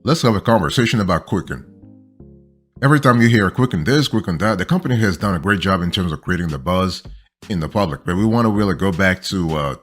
Let's have a conversation about Quicken. Every time you hear Quicken this, Quicken that, the company has done a great job in terms of creating the buzz in the public. But we want to really go back to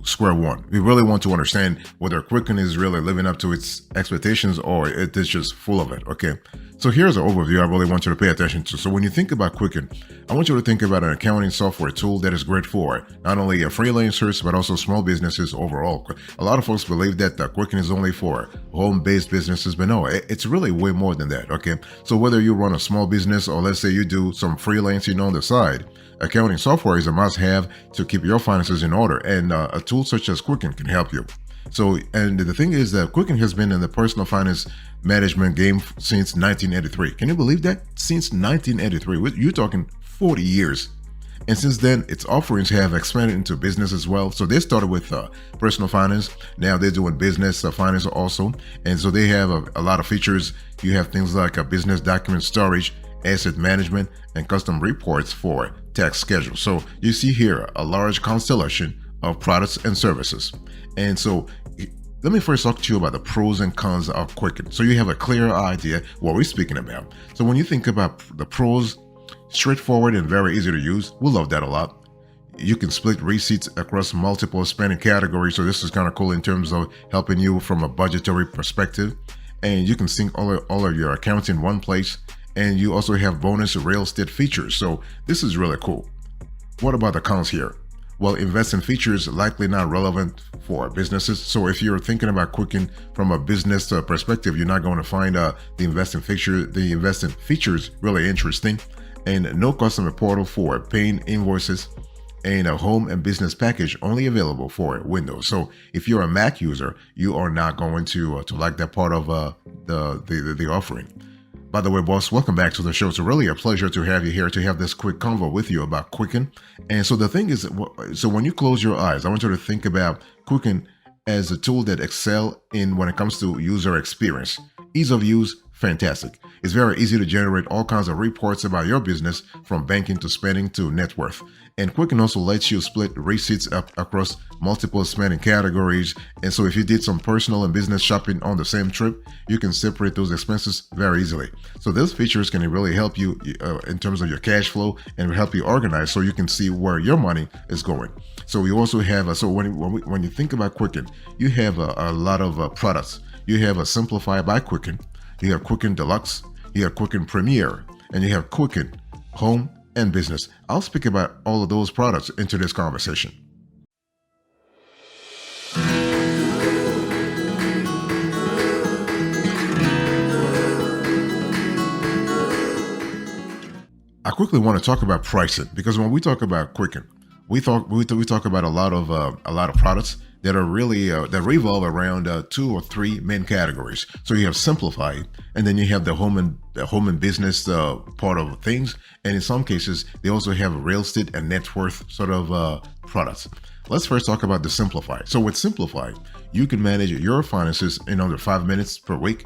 square one. We really want to understand whether Quicken is really living up to its expectations or it is just full of it. Okay. So here's an overview I really want you to pay attention to. So when you think about Quicken, I want you to think about an accounting software tool that is great for not only freelancers, but also small businesses overall. A lot of folks believe that Quicken is only for home-based businesses, but no, it's really way more than that. Okay. So whether you run a small business or let's say you do some freelancing on the side, accounting software is a must-have to keep your finances in order, and a tool such as Quicken can help you. So, and the thing is that Quicken has been in the personal finance management game since 1983. Can you believe that? Since 1983, you're talking 40 years. And since then, its offerings have expanded into business as well. So they started with personal finance. Now they're doing business finance also. And so they have a lot of features. You have things like a business document storage, asset management, and custom reports for tax schedules. So you see here a large constellation of products and services. And so let me first talk to you about the pros and cons of Quicken, so you have a clear idea what we're speaking about. So when you think about the pros, straightforward and very easy to use. We love that a lot. You can split receipts across multiple spending categories. So this is kind of cool in terms of helping you from a budgetary perspective. And you can sync all of your accounts in one place. And you also have bonus real estate features. So this is really cool. What about the cons here? Well, investing features likely not relevant for businesses. So if you're thinking about Quicken from a business perspective, you're not going to find the investing features really interesting. And no customer portal for paying invoices, and a home and business package only available for Windows. So if you're a Mac user, you are not going to like that part of the offering. By the way, boss, welcome back to the show. It's really a pleasure to have you here to have this quick convo with you about Quicken. And so the thing is, so when you close your eyes, I want you to think about Quicken as a tool that excel in when it comes to user experience. Ease of use, fantastic. It's very easy to generate all kinds of reports about your business, from banking to spending to net worth. And Quicken also lets you split receipts up across multiple spending categories. And so if you did some personal and business shopping on the same trip, you can separate those expenses very easily. So those features can really help you in terms of your cash flow and help you organize so you can see where your money is going. So we also have, so when you think about Quicken, you have a lot of products. You have a Simplify by Quicken, you have Quicken Deluxe, you have Quicken Premier, and you have Quicken Home and Business. I'll speak about all of those products into this conversation. I quickly want to talk about pricing, because when we talk about Quicken, we talk about a lot of products that are really that revolve around 2 or 3 main categories. So you have Simplify, and then you have the home and business part of things, and in some cases they also have real estate and net worth sort of products. Let's first talk about the Simplify. So with Simplify, you can manage your finances in under 5 minutes per week.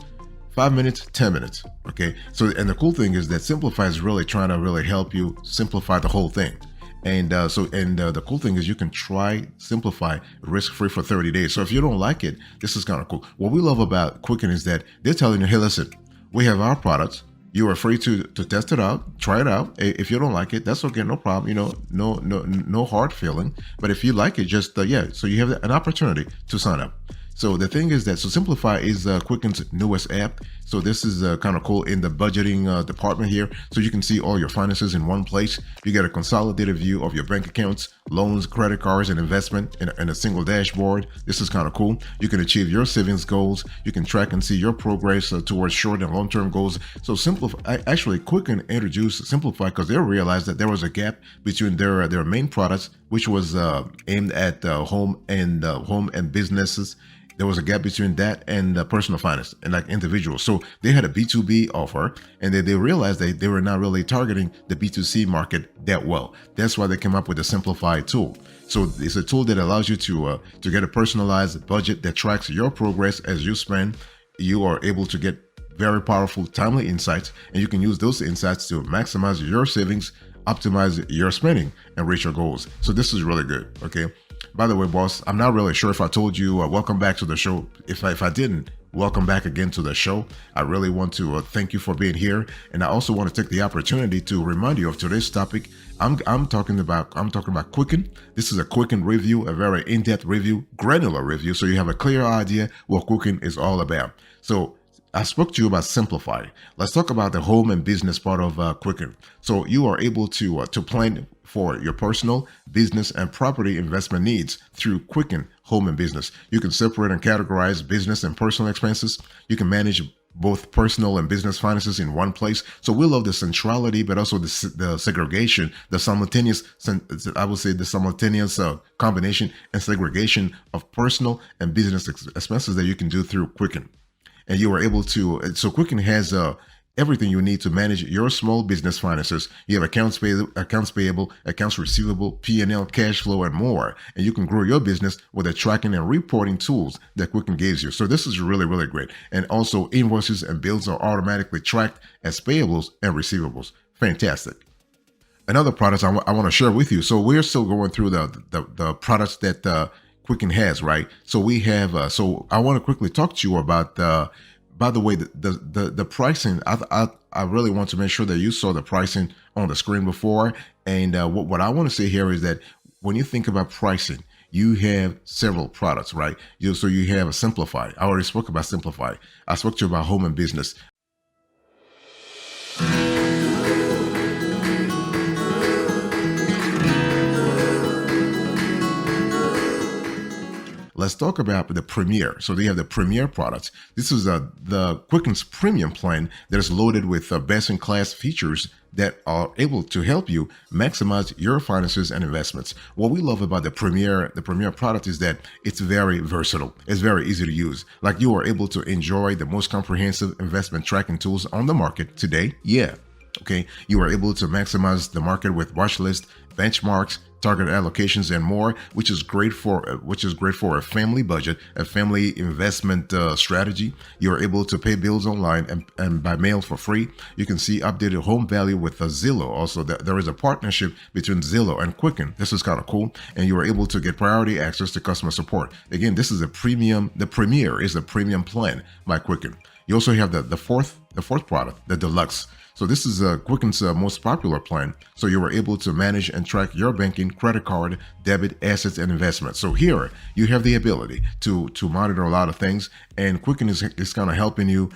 5 minutes, 10 minutes. Okay. So, and the cool thing is that Simplify is really trying to really help you simplify the whole thing. And the cool thing is you can try Simplify risk-free for 30 days. So if you don't like it, this is kind of cool. What we love about Quicken is that they're telling you, hey, listen, we have our products. You are free to test it out, try it out. If you don't like it, that's okay, no problem. You know, no hard feeling. But if you like it, just so you have an opportunity to sign up. So the thing is that, so Simplify is Quicken's newest app. So this is kind of cool in the budgeting department here. So you can see all your finances in one place. You get a consolidated view of your bank accounts, loans, credit cards, and investment in a single dashboard. This is kind of cool. You can achieve your savings goals. You can track and see your progress towards short and long-term goals. So actually Quicken introduced Simplify because they realized that there was a gap between their main products, which was aimed at home and businesses. There was a gap between that and personal finance and like individuals. So they had a B2B offer, and they realized that they were not really targeting the B2C market that well. That's why they came up with the Simplify tool. So it's a tool that allows you to get a personalized budget that tracks your progress as you spend. You are able to get very powerful, timely insights, and you can use those insights to maximize your savings, optimize your spending, and reach your goals. So this is really good. Okay. By the way, boss, I'm not really sure if I told you welcome back to the show. If I didn't, welcome back again to the show. I really want to thank you for being here, and I also want to take the opportunity to remind you of today's topic. I'm talking about Quicken. This is a Quicken review, a very in-depth review, granular review, so you have a clear idea what Quicken is all about. So I spoke to you about Simplify. Let's talk about the home and business part of Quicken. So you are able to plan for your personal, business, and property investment needs through Quicken Home and Business. You can separate and categorize business and personal expenses. You can manage both personal and business finances in one place. So we love the centrality, but also the segregation, the simultaneous, I would say the simultaneous combination and segregation of personal and business expenses that you can do through Quicken. And you are able to, so Quicken has everything you need to manage your small business finances. You have accounts payable, accounts receivable, P&L, cash flow, and more. And you can grow your business with the tracking and reporting tools that Quicken gives you. So this is really, really great. And also invoices and bills are automatically tracked as payables and receivables. Fantastic. Another product I want to share with you. So we're still going through the products that Quicken has, right? So we have, so I want to quickly talk to you about, by the way, the pricing. I really want to make sure that you saw the pricing on the screen before. And what I want to say here is that when you think about pricing, you have several products, right? So you have a Simplify. I already spoke about Simplify. I spoke to you about home and business. Let's talk about the Premier. So they have the Premier products. This is the Quicken's premium plan that is loaded with best-in-class features that are able to help you maximize your finances and investments. What we love about the Premier product is that it's very versatile. It's very easy to use. Like you are able to enjoy the most comprehensive investment tracking tools on the market today. Yeah. Okay. You are able to maximize the market with watch list, benchmarks, target allocations, and more, which is great for a family budget, a family investment strategy. You're able to pay bills online and by mail for free. You can see updated home value with Zillow. Also, there is a partnership between Zillow and Quicken. This is kind of cool, and you are able to get priority access to customer support. Again, this is a premium. The Premier is a premium plan by Quicken. You also have the fourth product, the Deluxe. So this is Quicken's most popular plan. So you are able to manage and track your banking, credit card, debit, assets, and investments. So here you have the ability to monitor a lot of things, and Quicken is kind of helping you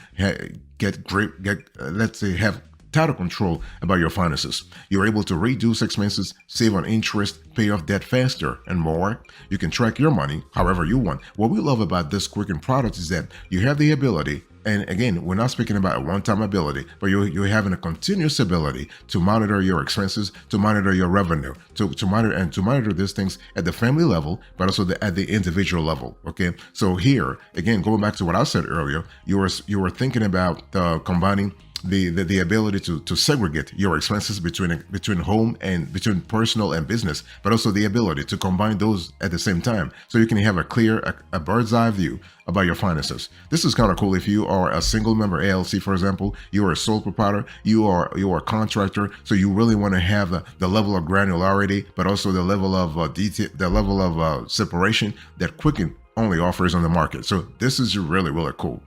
let's say have title control about your finances. You're able to reduce expenses, save on interest, pay off debt faster, and more. You can track your money however you want. What we love about this Quicken product is that you have the ability. And again, we're not speaking about a one-time ability, but you're having a continuous ability to monitor your expenses, to monitor your revenue, to monitor these things at the family level, but also at the individual level. Okay. So here, again, going back to what I said earlier, you were thinking about combining the ability to segregate your expenses between home and between personal and business, but also the ability to combine those at the same time, so you can have a bird's eye view about your finances. This is kind of cool. If you are a single member LLC, for example, you are a sole proprietor, you are a contractor, so you really want to have the level of granularity, but also the level of detail, the level of separation that Quicken only offers on the market. So this is really, really cool.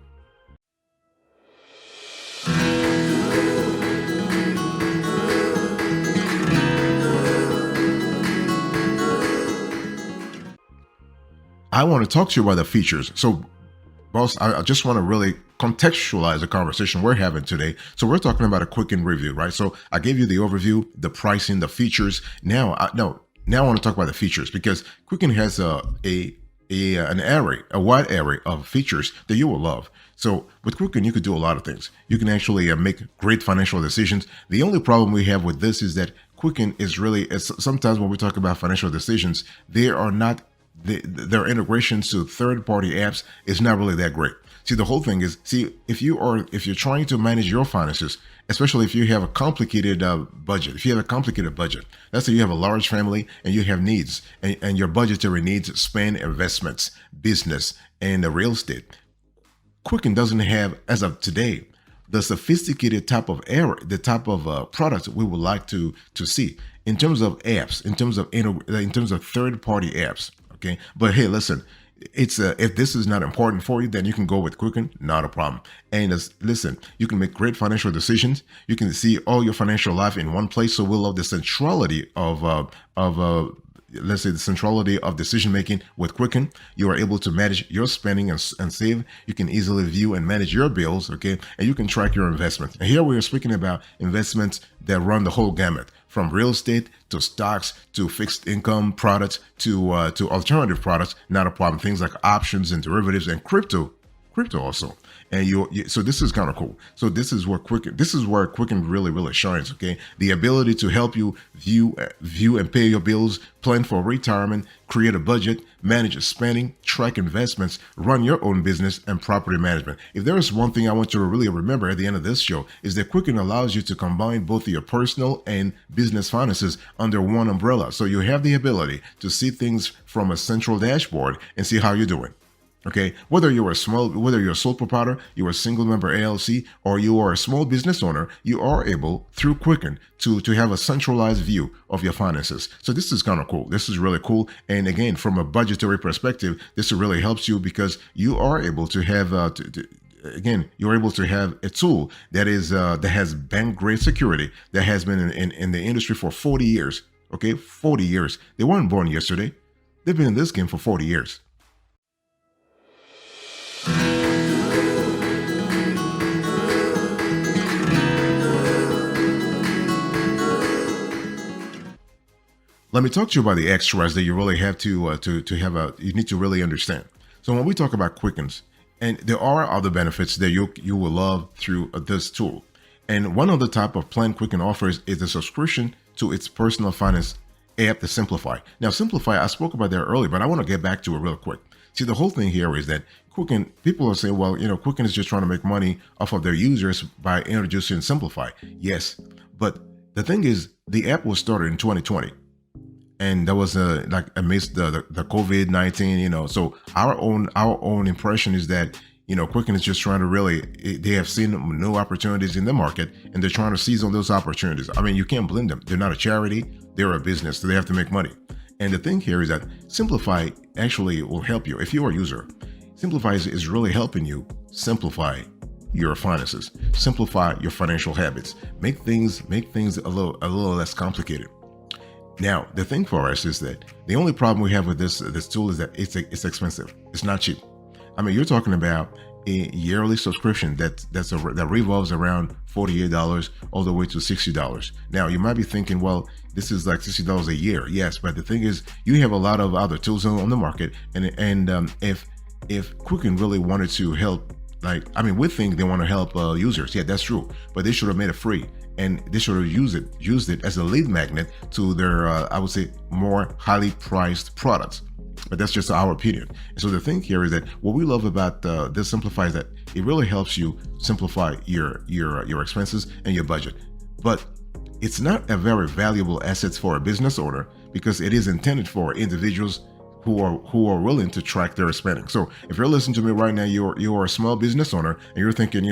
I want to talk to you about the features. So, boss, I just want to really contextualize the conversation we're having today. So we're talking about a Quicken review, right? So I gave you the overview, the pricing, the features. Now I want to talk about the features, because Quicken has a wide array of features that you will love. So with Quicken, you could do a lot of things. You can actually make great financial decisions. The only problem we have with this is that Quicken is sometimes when we talk about financial decisions, their integrations to third-party apps is not really that great. See, the whole thing is, if you're trying to manage your finances, especially if you have a complicated budget, let's say you have a large family and you have needs, and your budgetary needs span investments, business, and real estate. Quicken doesn't have, as of today, the sophisticated type of products we would like to see in terms of apps, in terms of third-party apps. Okay, but hey, listen, It's if this is not important for you, then you can go with Quicken, not a problem. And listen, you can make great financial decisions. You can see all your financial life in one place. So we love the centrality of let's say the centrality of decision making with Quicken. You are able to manage your spending and save. You can easily view and manage your bills, okay? And you can track your investments. And here we are speaking about investments that run the whole gamut, from real estate to stocks to fixed income products to alternative products. Not a problem. Things like options and derivatives and crypto also. And so this is kind of cool. So this is where Quicken really shines. Okay, the ability to help you view and pay your bills, plan for retirement, create a budget, manage spending, track investments, run your own business, and property management. If there is one thing I want you to really remember at the end of this show, is that Quicken allows you to combine both your personal and business finances under one umbrella. So you have the ability to see things from a central dashboard and see how you're doing. Okay, whether you're a sole proprietor, you're a single member LLC, or you are a small business owner, you are able through Quicken to have a centralized view of your finances. So this is kind of cool. This is really cool. And again, from a budgetary perspective, this really helps you because you are able to have again, you're able to have a tool that is that has bank grade security, that has been in the industry for 40 years. Okay, 40 years. They weren't born yesterday. They've been in this game for 40 years. Let me talk to you about the extras that you really have to have you need to really understand. So when we talk about Quickens, and there are other benefits that you will love through this tool. And one of the type of plan Quicken offers is a subscription to its personal finance app, the Simplify. Now, Simplify, I spoke about that earlier, but I want to get back to it real quick. See, the whole thing here is that Quicken, people are saying, well, Quicken is just trying to make money off of their users by introducing Simplify. Yes, but the thing is, the app was started in 2020. And that was like amidst the COVID-19, so our own impression is that, Quicken is just trying to they have seen new opportunities in the market and they're trying to seize on those opportunities. I mean, you can't blame them. They're not a charity. They're a business, so they have to make money. And the thing here is that Simplify actually will help you. If you're a user, Simplify is really helping you simplify your finances, simplify your financial habits, make things a little less complicated. Now, the thing for us is that the only problem we have with this tool is that it's expensive. It's not cheap. I mean, you're talking about a yearly subscription that revolves around $48 all the way to $60. Now, you might be thinking, well, this is like $60 a year. Yes, but the thing is, you have a lot of other tools on the market, and if Quicken really wanted to help, we think they want to help users. Yeah, that's true, but they should have made it free. And they should have used it as a lead magnet to their, I would say, more highly priced products. But that's just our opinion. And so the thing here is that what we love about this Simplify is that it really helps you simplify your expenses and your budget. But it's not a very valuable asset for a business owner because it is intended for individuals who are willing to track their spending. So if you're listening to me right now, you're a small business owner and you're thinking,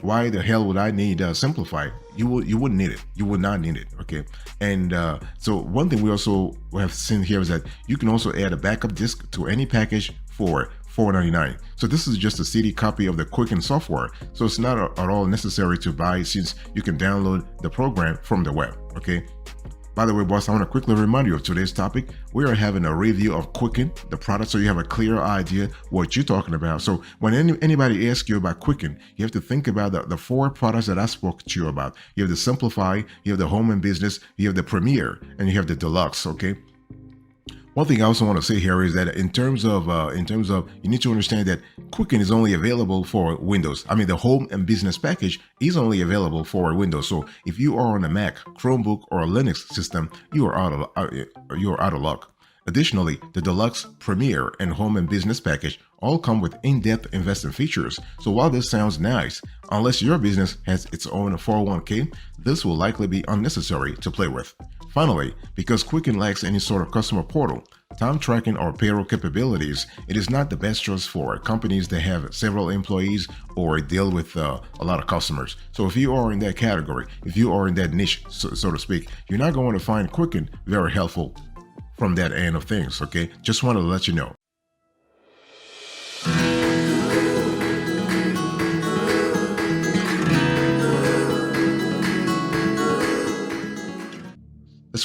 why the hell would I need Simplify? You wouldn't need it. You would not need it. Okay. And so one thing we also have seen here is that you can also add a backup disk to any package for $4.99. So this is just a CD copy of the Quicken software. So it's not at all necessary to buy since you can download the program from the web. Okay. By the way, boss, I want to quickly remind you of today's topic. We are having a review of Quicken, the product, so you have a clear idea what you're talking about. So when anybody asks you about Quicken, you have to think about the four products that I spoke to you about. You have the Simplify, you have the Home and Business, you have the Premier, and you have the Deluxe, okay? One thing I also want to say here is that in terms of you need to understand that Quicken is only available for Windows. I mean, the Home and Business package is only available for Windows. So if you are on a Mac, Chromebook, or a Linux system, you are out of luck. Additionally, the Deluxe, Premier, and Home and Business package all come with in-depth investing features. So while this sounds nice, unless your business has its own 401k, this will likely be unnecessary to play with. Finally, because Quicken lacks any sort of customer portal, time tracking, or payroll capabilities, it is not the best choice for companies that have several employees or deal with a lot of customers. So if you are in that category, if you are in that niche, so to speak, you're not going to find Quicken very helpful from that end of things, okay? Just wanted to let you know.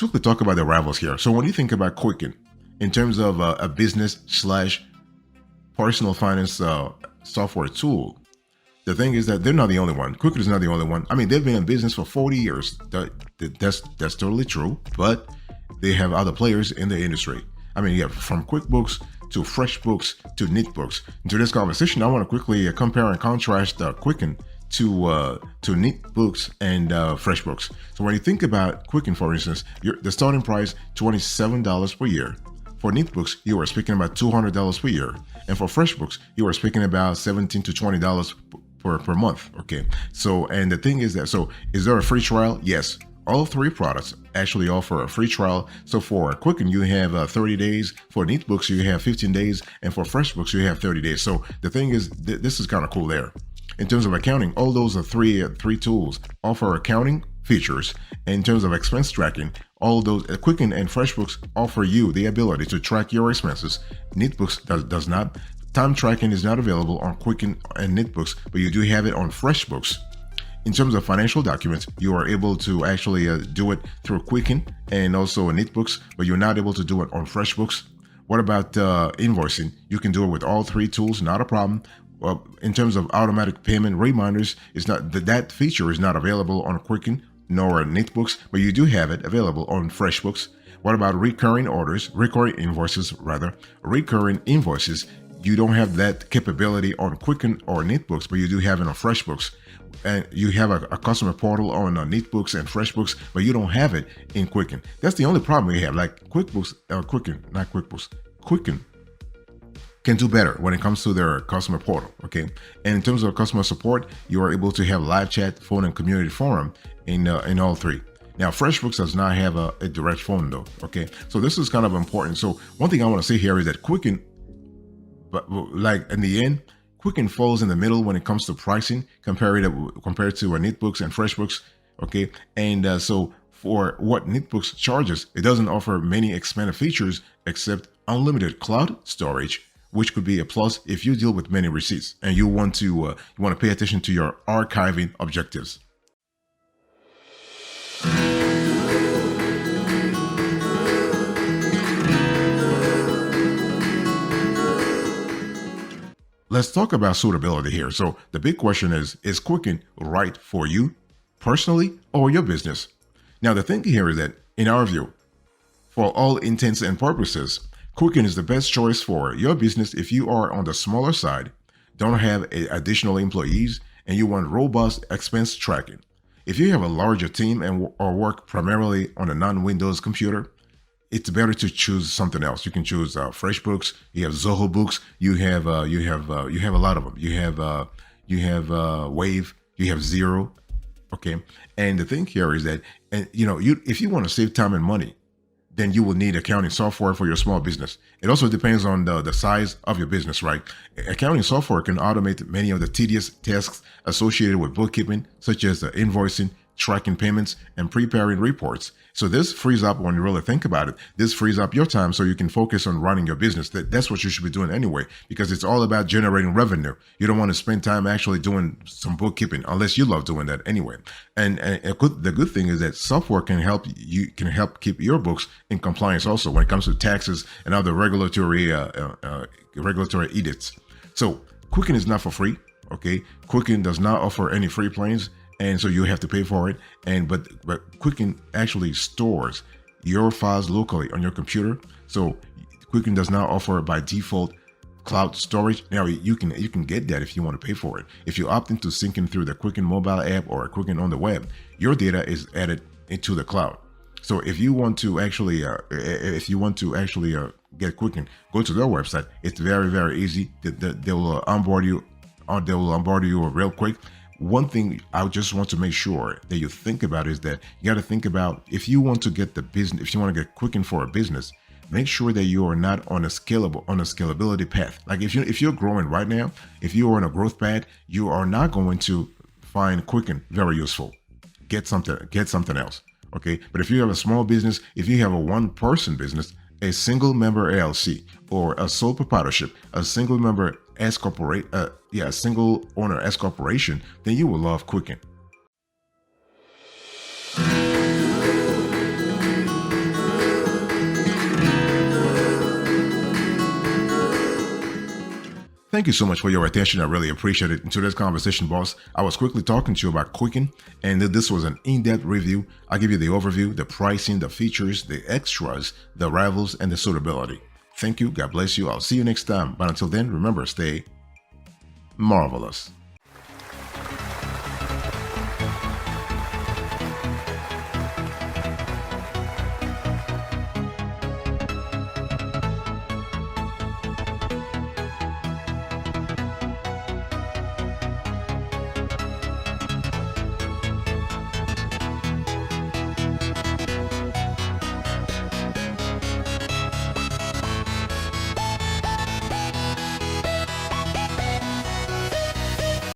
let's quickly talk about the rivals here. So when you think about Quicken, in terms of a business slash personal finance software tool, the thing is that they're not the only one. Quicken is not the only one. I mean, they've been in business for 40 years. That's totally true, but they have other players in the industry. I mean, you have from QuickBooks to FreshBooks to NetBooks. In today's conversation, I want to quickly compare and contrast Quicken to NetBooks and FreshBooks. So when you think about Quicken, for instance, the starting price $27 per year. For NetBooks, you are speaking about $200 per year, and for FreshBooks, you are speaking about $17 to $20 per month. Okay, so and the thing is that, so is there a free trial? Yes. All three products actually offer a free trial. So for Quicken, you have 30 days. For NetBooks, you have 15 days. And for FreshBooks, you have 30 days. So the thing is, this is kind of cool there. In terms of accounting, all those are three tools offer accounting features. In terms of expense tracking, all those Quicken and FreshBooks offer you the ability to track your expenses. NetBooks does not. Time tracking is not available on Quicken and NetBooks, but you do have it on FreshBooks. In terms of financial documents, you are able to actually do it through Quicken and also NetBooks, but you're not able to do it on FreshBooks. What about invoicing? You can do it with all three tools, not a problem. In terms of automatic payment reminders, it's not that feature is not available on Quicken nor NetBooks, but you do have it available on FreshBooks. What about recurring invoices? Recurring invoices. You don't have that capability on Quicken or NetBooks, but you do have it on FreshBooks. And you have a customer portal on NetBooks and FreshBooks, but you don't have it in Quicken. That's the only problem we have. Like Quicken can do better when it comes to their customer portal. Okay, and in terms of customer support, you are able to have live chat, phone, and community forum in all three. Now, FreshBooks does not have a direct phone though. Okay, so this is kind of important. So one thing I want to say here is that Quicken, but like in the end, Quicken falls in the middle when it comes to pricing compared to NetBooks and FreshBooks. Okay, and so for what NetBooks charges, it doesn't offer many expanded features except unlimited cloud storage, which could be a plus if you deal with many receipts and you want to pay attention to your archiving objectives. Let's talk about suitability here. So the big question is Quicken right for you personally or your business? Now, the thing here is that, in our view, for all intents and purposes, Quicken is the best choice for your business if you are on the smaller side, don't have additional employees, and you want robust expense tracking. If you have a larger team or work primarily on a non-Windows computer, it's better to choose something else. You can choose FreshBooks. You have Zoho Books. You have a lot of them. You have Wave. You have Zero. Okay, and the thing here is that, and if you want to save time and money, then you will need accounting software for your small business. It also depends on the size of your business, right? Accounting software can automate many of the tedious tasks associated with bookkeeping, such as invoicing, tracking payments, and preparing reports. So this frees up, when you really think about it, this frees up your time so you can focus on running your business. That's what you should be doing anyway, because it's all about generating revenue. You don't want to spend time actually doing some bookkeeping unless you love doing that anyway. And the good thing is that software can help keep your books in compliance also when it comes to taxes and other regulatory edicts. So Quicken is not for free. Okay, Quicken does not offer any free plans, and so you have to pay for it. But Quicken actually stores your files locally on your computer. So Quicken does not offer by default cloud storage. Now you can get that if you want to pay for it. If you opt into syncing through the Quicken mobile app or Quicken on the web, your data is added into the cloud. So if you want to actually get Quicken, go to their website. It's very, very easy. They will onboard you. They will onboard you real quick. One thing I just want to make sure that you think about is that you got to think about, if you want to get the business, if you want to get Quicken for a business, make sure that you are not on a scalability path. Like if you're growing right now, if you are on a growth path, you are not going to find Quicken very useful. Get something else. Okay. But if you have a small business, if you have a one-person business, a single member LLC, or a sole proprietorship, a single member S corporate, a single owner S corporation, then you will love Quicken. Thank you so much for your attention. I really appreciate it. In today's conversation, boss, I was quickly talking to you about Quicken, and this was an in-depth review. I give you the overview, the pricing, the features, the extras, the rivals, and the suitability. Thank you. God bless you. I'll see you next time. But until then, remember, stay marvelous.